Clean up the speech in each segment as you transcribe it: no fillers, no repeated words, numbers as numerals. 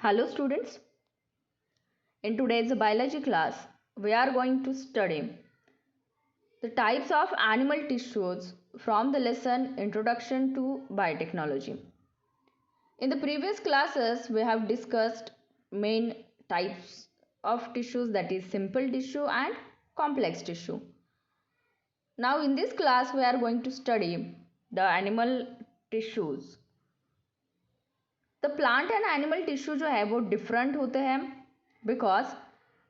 Hello students, in today's biology class we are going to study the types of animal tissues from the lesson Introduction to Biotechnology. In the previous classes we have discussed main types of tissues, that is simple tissue and complex tissue. Now in this class we are going to study the animal tissues. तो plant and animal tissue जो है वो different होते हैं because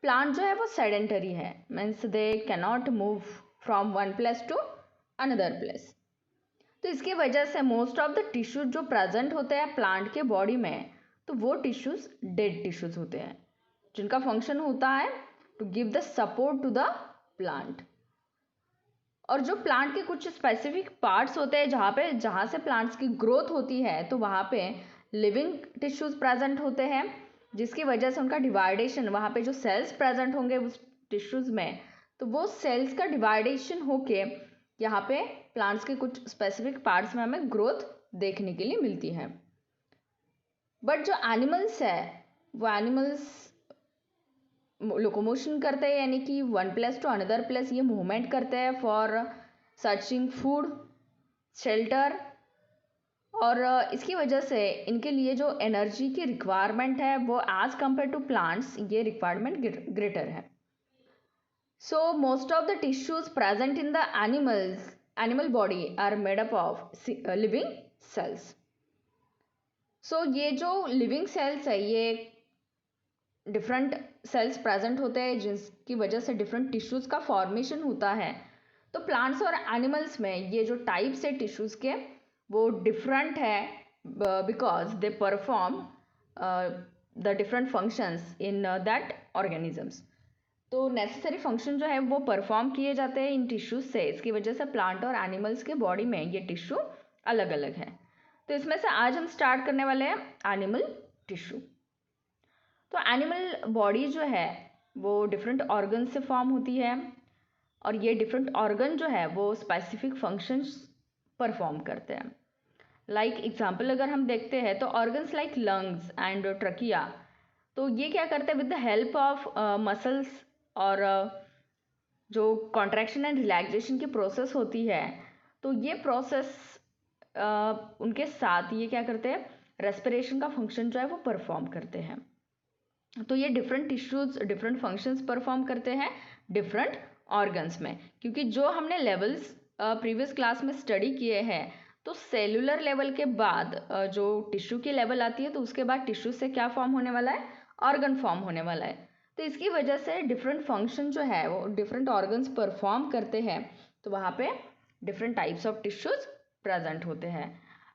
plant जो है वो sedentary है, means they can not move from one place to another place. तो इसकी वजह से मोस्ट ऑफ द टिश्यूज जो प्रेजेंट होते हैं प्लांट के बॉडी में, तो वो टिश्यूज डेड टिश्यूज होते हैं जिनका फंक्शन होता है to give the support to the plant. और जो प्लांट के कुछ स्पेसिफिक पार्ट्स होते हैं जहाँ से प्लांट्स की ग्रोथ होती है, तो वहाँ पे लिविंग टिश्यूज प्रेजेंट होते हैं जिसकी वजह से उनका डिवाइडेशन, वहाँ पे जो सेल्स प्रेजेंट होंगे उस टिश्यूज में, तो वो सेल्स का डिवाइडेशन होके यहाँ पे प्लांट्स के कुछ स्पेसिफिक पार्ट्स में हमें ग्रोथ देखने के लिए मिलती है। बट जो एनिमल्स है वो एनिमल्स लोकोमोशन करते हैं, यानी कि one place to another place ये मूवमेंट करते हैं फॉर सर्चिंग फूड, शेल्टर, और इसकी वजह से इनके लिए जो एनर्जी की रिक्वायरमेंट है वो एज कम्पेयर टू प्लांट्स ये रिक्वायरमेंट ग्रेटर है। So most of the tissues present in the animal body are made up of living cells. So ये जो लिविंग सेल्स है ये डिफरेंट सेल्स प्रेजेंट होते हैं जिसकी वजह से डिफरेंट टिश्यूज का फॉर्मेशन होता है। तो प्लांट्स और एनिमल्स में ये जो टाइप्स है टिश्यूज के वो डिफरेंट है because they perform the different functions in that organisms. तो नेसेसरी फंक्शन जो है वो परफॉर्म किए जाते हैं इन टिश्यूज से, इसकी वजह से प्लांट और एनिमल्स के बॉडी में ये टिश्यू अलग अलग है। तो इसमें से आज हम स्टार्ट करने वाले हैं एनिमल टिश्यू। तो एनिमल बॉडी जो है वो डिफरेंट ऑर्गन से फॉर्म होती है और ये डिफरेंट ऑर्गन जो है वो स्पेसिफिक फंक्शंस परफॉर्म करते हैं। लाइक एग्जाम्पल अगर हम देखते हैं तो organs like lungs and trachea, तो ये क्या करते हैं with the help of muscles और जो कॉन्ट्रैक्शन एंड रिलैक्सेशन की प्रोसेस होती है, तो ये प्रोसेस उनके साथ ये क्या करते हैं रेस्पिरेशन का फंक्शन जो है वो परफॉर्म करते हैं। तो ये different tissues different functions perform करते हैं डिफरेंट ऑर्गन्स में, क्योंकि जो हमने लेवल्स प्रीवियस क्लास में स्टडी किए हैं, तो सेलुलर लेवल के बाद जो टिश्यू की लेवल आती है तो उसके बाद टिश्यू से क्या फॉर्म होने वाला है, ऑर्गन फॉर्म होने वाला है। तो इसकी वजह से डिफरेंट फंक्शन जो है वो डिफरेंट ऑर्गन्स परफॉर्म करते हैं, तो वहाँ पे different types of tissues present होते हैं।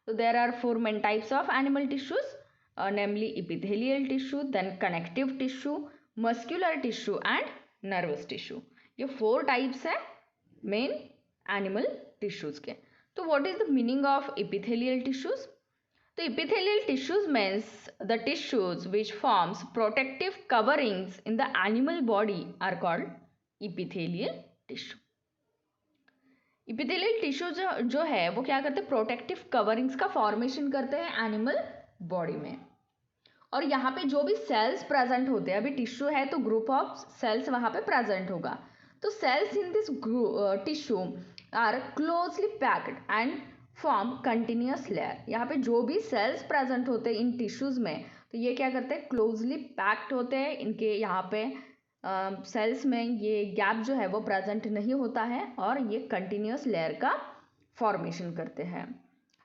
तो there are 4 main types of animal tissues, namely epithelial tissue, then connective tissue, muscular tissue and nervous tissue। ये 4 टाइप्स है मेन एनिमल टिश्यूज के। तो what is the meaning of epithelial tissues? तो epithelial tissues means the tissues which forms protective coverings in the animal body are called epithelial tissue। epithelial tissue जो है वो क्या करते हैं प्रोटेक्टिव कवरिंग्स का फॉर्मेशन करते हैं एनिमल बॉडी में। और यहाँ पे जो भी सेल्स प्रेजेंट होते हैं, अभी टिश्यू है तो ग्रुप ऑफ सेल्स वहाँ पे प्रेजेंट होगा, तो cells in this tissue are closely packed and form continuous layer. यहाँ पे जो भी सेल्स प्रेजेंट होते हैं इन टिश्यूज में, तो ये क्या करते हैं क्लोजली पैक्ड होते हैं, इनके यहाँ पे सेल्स में ये गैप जो है वो प्रेजेंट नहीं होता है और ये कंटिन्यूस लेयर का फॉर्मेशन करते हैं।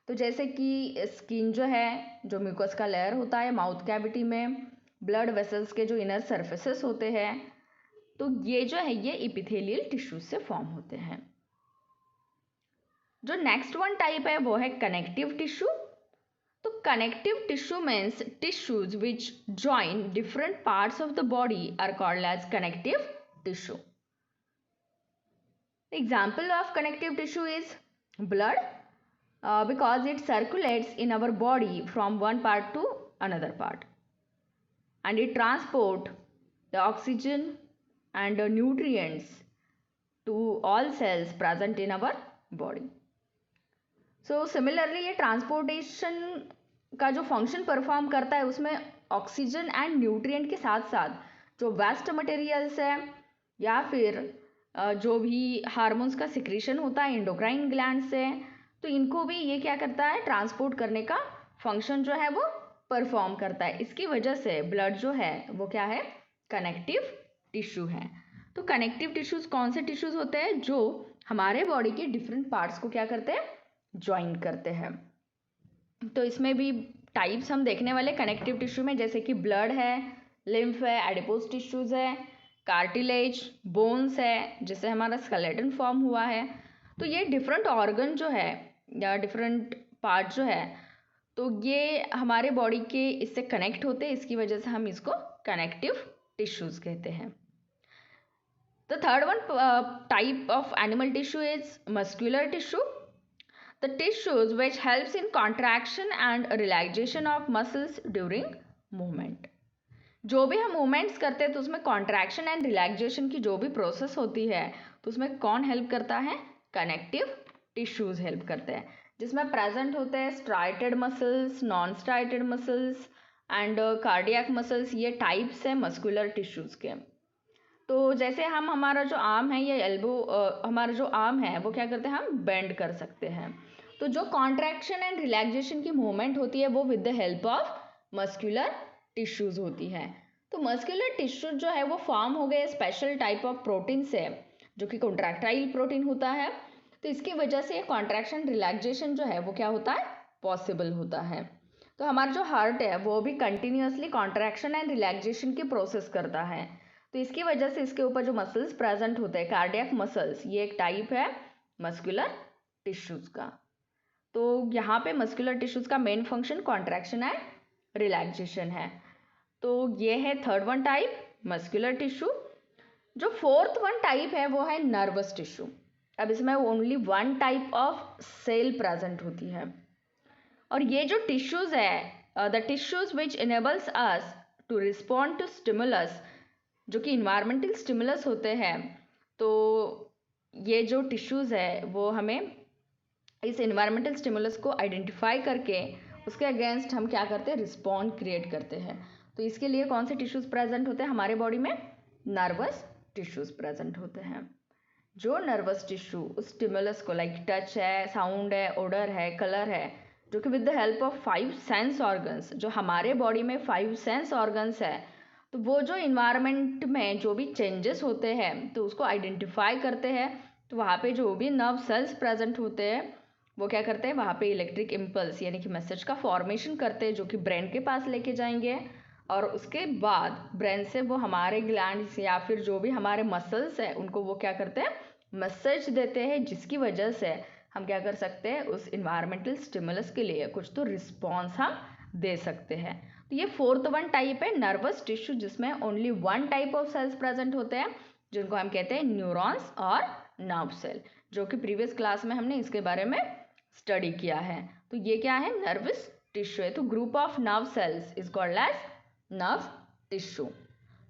तो जैसे कि स्किन जो है जो म्यूकस का लेयर होता है माउथ कैविटी में, ब्लड वेसल्स के जो इनर सरफेसेस होते हैं, तो ये जो है ये इपिथेलियल टिश्यूज से फॉर्म होते हैं। जो नेक्स्ट वन टाइप है वो है कनेक्टिव टिश्यू। तो connective tissue means tissues which join different parts of the body are called as connective tissue. Example of connective tissue is blood, because it circulates in our body from one part to another part, and it transport the oxygen and nutrients to all cells present in our body। So similarly ये transportation का जो function perform करता है उसमें oxygen and nutrient के साथ साथ जो वेस्ट मटेरियल्स है या फिर जो भी हार्मोन्स का सिक्रीशन होता है एंडोक्राइन ग्लैंड से, तो इनको भी ये क्या करता है, ट्रांसपोर्ट करने का फंक्शन जो है वो परफॉर्म करता है। इसकी वजह से ब्लड जो है वो क्या है, कनेक्टिव टिश्यू है। तो कनेक्टिव टिश्यूज कौन से टिश्यूज होते हैं, जो हमारे बॉडी के डिफरेंट पार्ट्स को क्या करते हैं, ज्वाइन करते हैं। तो इसमें भी टाइप्स हम देखने वाले कनेक्टिव टिश्यू में, जैसे कि ब्लड है, लिम्फ है, एडिपोज टिश्यूज है, कार्टिलेज, बोन्स है, जिससे हमारा स्केलेटन फॉर्म हुआ है। तो ये डिफरेंट ऑर्गन जो है या डिफरेंट पार्ट जो है, तो ये हमारे बॉडी के इससे कनेक्ट होते हैं, इसकी वजह से हम इसको कनेक्टिव टिश्यूज कहते हैं। The third one type of animal tissue is muscular tissue. The tissues which helps in contraction and relaxation of muscles during movement. जो भी हम मूवमेंट्स करते हैं तो उसमें कॉन्ट्रैक्शन एंड रिलैक्सेशन की जो भी प्रोसेस होती है, तो उसमें कौन हेल्प करता है, कनेक्टिव टिश्यूज हेल्प करते हैं, जिसमें प्रेजेंट होते हैं striated muscles, non striated muscles and cardiac muscles. ये टाइप्स हैं मस्कुलर टिश्यूज के। तो जैसे हम हमारा जो आर्म है या एल्बो, हमारा जो आर्म है वो क्या करते हैं, हम बेंड कर सकते हैं। तो जो कॉन्ट्रैक्शन एंड रिलैक्सेशन की मूवमेंट होती है वो with the help of muscular tissues होती है। तो मस्कुलर टिश्यू जो है वो फॉर्म हो गए स्पेशल टाइप ऑफ प्रोटीन से, जो कि कॉन्ट्रैक्टाइल प्रोटीन होता है। तो इसकी वजह से कॉन्ट्रैक्शन रिलैक्सेशन जो है वो क्या होता है, पॉसिबल होता है। तो हमारा जो हार्ट है वो भी कंटिन्यूसली कॉन्ट्रैक्शन एंड रिलैक्सेशन की प्रोसेस करता है। तो इसकी वजह से इसके ऊपर जो मसल्स प्रेजेंट होते हैं, कार्डियक मसल्स, ये एक टाइप है मस्कुलर टिश्यूज का। तो यहाँ पे मस्कुलर टिश्यूज का main function contraction and relaxation है। तो ये है third one type muscular tissue. जो फोर्थ वन टाइप है वो है नर्वस टिश्यू। अब इसमें only one type of cell present होती है, और ये जो टिश्यूज है, the tissues which enables us to respond to stimulus, जो कि इन्वायरमेंटल स्टिमुलस होते हैं। तो ये जो टिश्यूज़ है वो हमें इस इन्वायरमेंटल स्टिमुलस को आइडेंटिफाई करके उसके अगेंस्ट हम क्या करते हैं, रिस्पॉन्ड क्रिएट करते हैं। तो इसके लिए कौन से टिश्यूज़ प्रेजेंट होते हैं हमारे बॉडी में, नर्वस टिश्यूज़ प्रेजेंट होते हैं। जो नर्वस टिश्यू उस स्टिमुलस को, लाइक टच है, साउंड है, ओडर है, कलर है, जो कि with the help of 5 sense organs, जो हमारे बॉडी में 5 सेंस ऑर्गन्स है, तो वो जो इन्वायरमेंट में जो भी चेंजेस होते हैं तो उसको आइडेंटिफाई करते हैं। तो वहाँ पे जो भी नर्व सेल्स प्रेजेंट होते हैं वो क्या करते हैं, वहाँ पे इलेक्ट्रिक इम्पल्स यानी कि मैसेज का फॉर्मेशन करते हैं, जो कि ब्रेन के पास लेके जाएंगे, और उसके बाद ब्रेन से वो हमारे ग्लैंड्स या फिर जो भी हमारे मसल्स हैं उनको वो क्या करते हैं, मैसेज देते हैं, जिसकी वजह से हम क्या कर सकते हैं, उस इन्वायरमेंटल स्टिमुलस के लिए कुछ तो रिस्पॉन्स हम दे सकते हैं। तो ये फोर्थ वन टाइप है नर्वस टिश्यू, जिसमें only one type of cells present होते हैं, जिनको हम कहते हैं न्यूरॉन्स और नर्व सेल, जो कि प्रीवियस क्लास में हमने इसके बारे में स्टडी किया है। तो ये क्या है, नर्वस टिश्यू है। तो group of nerve cells is called as nerve tissue.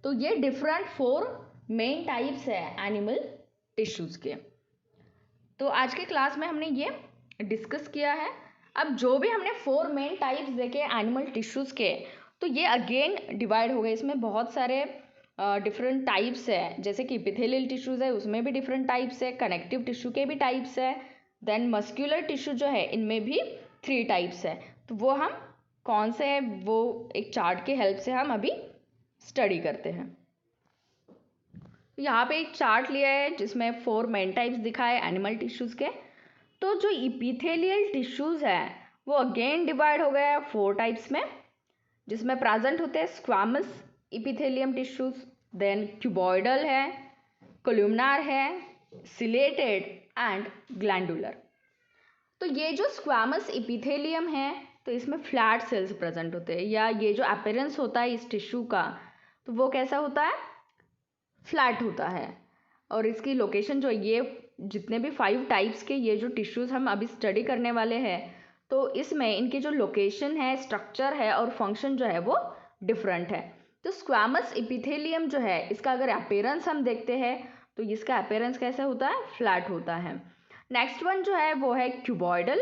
तो ये डिफरेंट 4 मेन टाइप्स है एनिमल टिश्यूज के। तो आज के क्लास में हमने ये डिस्कस किया है। अब जो भी हमने 4 मेन टाइप्स देखे एनिमल टिश्यूज़ के, तो ये अगेन डिवाइड हो गए। इसमें बहुत सारे डिफरेंट टाइप्स है, जैसे कि इपिथेलियल टिश्यूज़ है उसमें भी डिफरेंट टाइप्स है, कनेक्टिव टिश्यू के भी टाइप्स है, देन मस्कुलर टिश्यू जो है इनमें भी 3 टाइप्स है। तो वो हम कौन से है वो एक चार्ट के हेल्प से हम अभी स्टडी करते हैं। यहाँ पे एक चार्ट लिया है जिसमें 4 मेन टाइप्स दिखा है एनिमल टिश्यूज़ के। तो जो इपिथेलियल टिश्यूज़ है वो अगेन डिवाइड हो गया है 4 टाइप्स में, जिसमें प्रेजेंट होते हैं squamous epithelium tissues, then cuboidal है, कोलुमनार है, सिलेटेड एंड ग्लैंडुलर। तो ये जो स्क्वामस इपिथेलियम है तो इसमें फ्लैट सेल्स प्रेजेंट होते हैं, या ये जो अपीयरेंस होता है इस टिश्यू का तो वो कैसा होता है, फ्लैट होता है। और इसकी लोकेशन जो ये जितने भी 5 टाइप्स के ये जो टिश्यूज़ हम अभी स्टडी करने वाले हैं, तो इसमें इनकी जो लोकेशन है, स्ट्रक्चर है और फंक्शन जो है वो डिफरेंट है। तो स्क्वामस इपिथेलियम जो है इसका अगर अपीयरेंस हम देखते हैं तो इसका अपीयरेंस कैसा होता है, फ्लैट होता है। नेक्स्ट वन जो है वो है क्यूबॉइडल।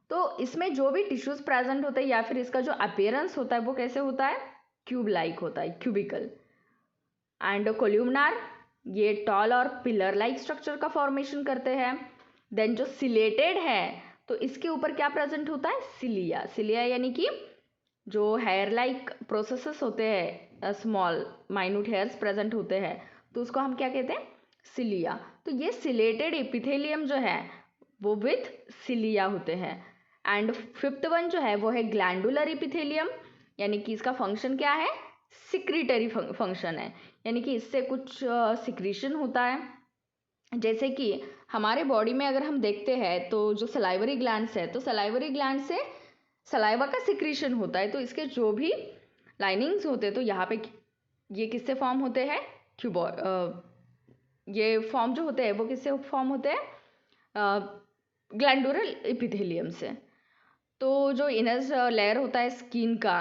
तो इसमें जो भी टिश्यूज प्रेजेंट होते हैं या फिर इसका जो अपीयरेंस होता है वो कैसे होता है, क्यूब लाइक होता है, क्यूबिकल। एंड कोल्यूमनार, ये टॉल और पिलर लाइक स्ट्रक्चर का फॉर्मेशन करते हैं। देन जो सिलेटेड है तो इसके ऊपर क्या प्रेजेंट होता है, सिलिया। सिलिया यानी कि जो हेयर लाइक प्रोसेसेस होते हैं, स्मॉल माइन्यूट हेयर्स प्रेजेंट होते हैं, तो उसको हम क्या कहते हैं, सिलिया। तो ये सिलेटेड एपिथेलियम जो है वो विथ सिलिया होते हैं। एंड फिफ्थ वन जो है वो है ग्लैंडुलर एपिथेलियम, यानी कि इसका फंक्शन क्या है, सिक्रीटरी फंक्शन है, यानी कि इससे कुछ सिक्रीशन होता है। जैसे कि हमारे बॉडी में अगर हम देखते हैं तो जो सलाइवरी ग्लैंड्स है, तो सलाइवरी ग्लैंड से सलाइवा का सिक्रीशन होता है, तो इसके जो भी लाइनिंग्स होते हैं तो यहाँ पे ये किससे फॉर्म होते हैं, ये फॉर्म जो होते हैं वो किससे फॉर्म होते हैं, ग्लैंडुलर एपिथेलियम से। तो जो इनर लेयर होता है स्किन का,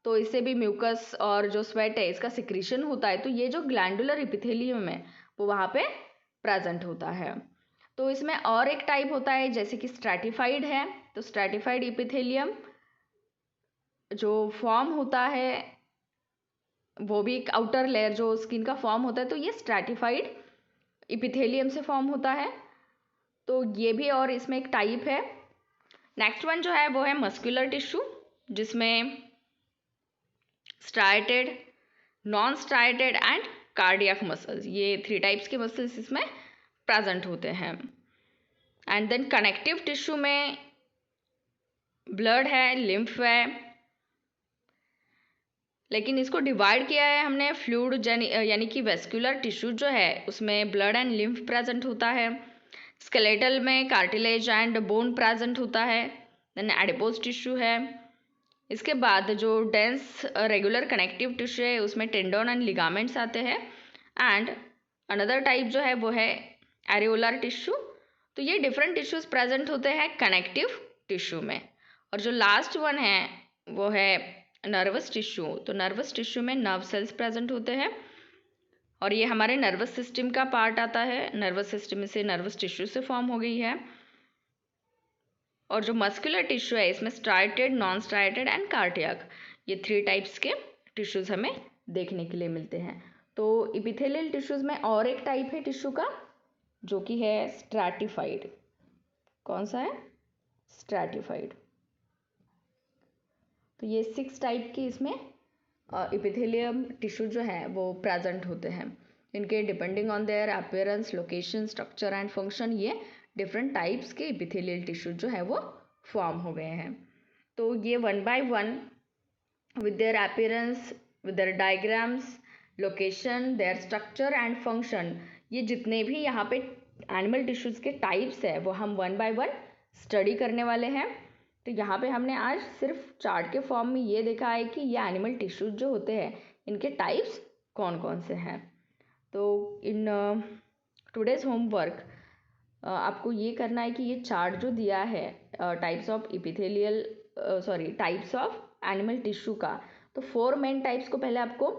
तो इससे भी म्यूकस और जो स्वेट है इसका सिक्रीशन होता है, तो ये जो ग्लैंडुलर एपिथेलियम है वो वहाँ पे प्रेजेंट होता है। तो इसमें और एक टाइप होता है जैसे कि स्ट्रैटिफाइड है, तो स्ट्रैटिफाइड एपिथेलियम जो फॉर्म होता है वो भी एक आउटर लेयर जो स्किन का फॉर्म होता है, तो ये स्ट्रैटिफाइड एपिथेलियम से फॉर्म होता है। तो ये भी और इसमें एक टाइप है। नेक्स्ट वन जो है वो है मस्कुलर टिश्यू, जिसमें striated, non striated and cardiac muscles, ये 3 टाइप्स के मसल्स इसमें प्रेजेंट होते हैं। एंड देन कनेक्टिव टिश्यू में ब्लड है, लिम्फ है, लेकिन इसको डिवाइड किया है हमने फ्लूइड यानी कि वेस्कुलर टिश्यू जो है उसमें ब्लड एंड लिम्फ प्रेजेंट होता है। स्केलेटल में कार्टिलेज एंड बोन प्रेजेंट होता है। देन एडिपोज टिश्यू है। इसके बाद जो डेंस रेगुलर कनेक्टिव टिश्यू है उसमें टेंडन एंड लिगामेंट्स आते हैं। एंड अनदर टाइप जो है वो है एरियोलर टिश्यू। तो ये डिफरेंट टिश्यूज प्रेजेंट होते हैं कनेक्टिव टिश्यू में। और जो लास्ट वन है वो है नर्वस टिश्यू। तो नर्वस टिश्यू में नर्व सेल्स प्रेजेंट होते हैं और ये हमारे नर्वस सिस्टम का पार्ट आता है। नर्वस सिस्टम से नर्वस टिश्यू से फॉर्म हो गई है। और जो मस्कुलर टिश्यू है इसमें striated, non striated and cardiac, ये 3 टाइप्स के टिश्यूज हमें देखने के लिए मिलते हैं। तो एपिथेलियल टिश्यूज में और एक टाइप है टिश्यू का जो कि है स्ट्रैटिफाइड। कौन सा है, स्ट्रैटिफाइड। तो ये 6 टाइप के इसमें एपिथेलियम टिश्यू जो है वो प्रेजेंट होते हैं। इनके depending on their appearance, location, structure and function ये डिफरेंट टाइप्स के एपिथेलियल टिश्यू जो है वो फॉर्म हो गए हैं। तो ये 1 by 1 with their appearance, with their diagrams, location, their structure and function, ये जितने भी यहाँ पे एनिमल टिश्यूज़ के टाइप्स है वो हम 1 बाय 1 स्टडी करने वाले हैं। तो यहाँ पे हमने आज सिर्फ चार्ट के फॉर्म में ये देखा है कि ये एनिमल टिश्यूज जो होते हैं इनके टाइप्स कौन कौन से हैं। तो इन टुडेज होमवर्क आपको ये करना है कि ये चार्ट जो दिया है types of epithelial types of animal tissue का, तो 4 मेन टाइप्स को पहले आपको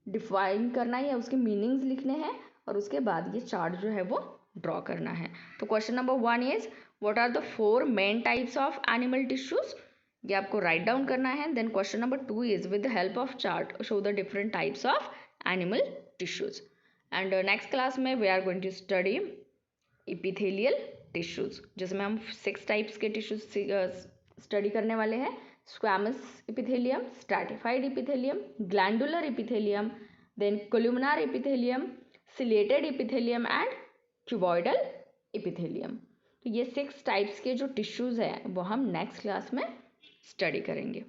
डिफाइन करना है या उसके मीनिंग्स लिखने हैं और उसके बाद ये चार्ट जो है वो ड्रॉ करना है। तो question number 1 is what are the 4 main types of animal tissues, ये आपको राइट डाउन करना है। Then question number 2 is with the help of chart show the different types of animal tissues. And next class में we are going to study epithelial tissues, जिसमें हम 6 types के tissues study करने वाले हैं। Squamous epithelium, stratified epithelium, glandular epithelium, then columnar epithelium, ciliated epithelium and cuboidal epithelium. तो ये 6 types के जो टिश्यूज़ हैं वो हम नेक्स्ट क्लास में स्टडी करेंगे।